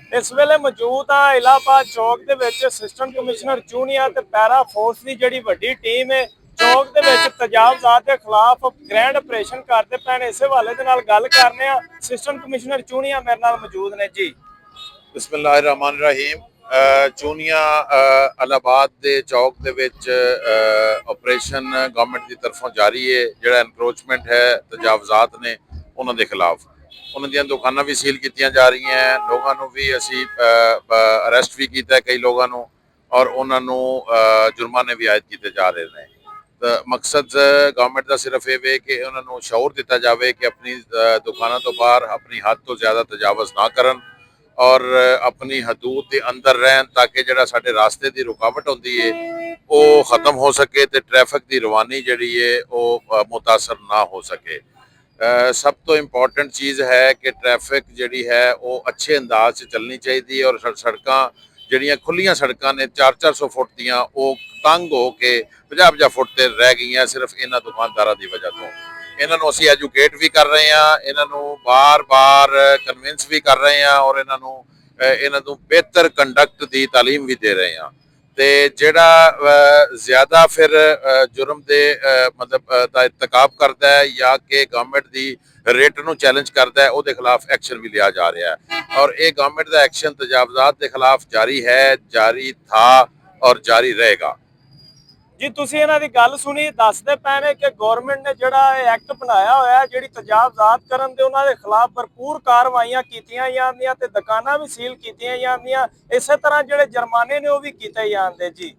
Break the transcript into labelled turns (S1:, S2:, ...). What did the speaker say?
S1: इस वेले मौजूद आ इलाहाबाद चौक दे विच असिस्टेंट कमिश्नर चूनिया ते पैरा फोर्स की जिहड़ी वड्डी टीम है चौक दे विच तजावजात के खिलाफ ग्रैंड ऑपरेशन करते पे ने। इस हवाले दे नाल गल करने आ। असिस्टेंट कमिश्नर चूनिया मेरे नाल मौजूद ने जी।
S2: बिस्मिल्लाहिर्रहमानिर्रहीम। चूनिया इलाहाबाद के चौक के ऑपरेशन गवर्नमेंट की तरफों जारी है। जिहड़ा एनक्रोचमेंट है तजावजात ने उन्होंने खिलाफ उन्होंने दुकाना भी सील की जा रही हैं। लोगों भी असी अरेस्ट भी किया कई लोगों और उन्होंने जुर्माने भी आयद किए जा रहे हैं। तो मकसद गवर्नमेंट का सिर्फ ये कि उन्होंने शऊर दिता जाए कि अपनी दुकानों तो बाहर अपनी हद तो ज़्यादा तजावज़ ना करन और अपनी हदूद के अंदर रहन ताकि जिहड़ा साडे रास्ते की रुकावट होंदी है वो खत्म हो सके तो ट्रैफिक की रवानी जिहड़ी है वो मुतासर ना हो सके। सब तो इंपॉर्टेंट चीज़ है कि ट्रैफिक जिहड़ी है वो अच्छे अंदाज से चलनी चाहिए और सड़कां जिहड़ियां खुलियां सड़कां ने 400 फुट दियां वो तंग हो के 50 फुट ते रह गई सिर्फ इन्हां दुकानदारां की वजह तो। इन्हों असी एजुकेट भी कर रहे हैं, इन्हों बार बार कन्विंस भी कर रहे हैं और इन्हों बेहतर कंडक्ट की तालीम भी दे रहे हैं। तो जिहड़ा ज्यादा फिर जुर्म के मतलब इरतकाब करता है या कि गवर्नमेंट की रेट नूं चैलेंज करता है उसके खिलाफ एक्शन भी लिया जा रहा है और ये गवर्नमेंट का एक्शन तजावजात के खिलाफ जारी है, जारी था और जारी रहेगा।
S1: जी तुसीं इन्हां दी गल सुनी दसदे पए ने कि गवर्नमेंट ने जिहड़ा एक्ट बनाया होया जिहड़ी तजावजात करन दे उन्हां दे खिलाफ भरपूर कार्रवाइयां कीतियां जांदियां ते दुकानां भी सील कीतियां जांदियां। इसे तरह जिहड़े जुर्माने ने वो भी कीते जांदे जी।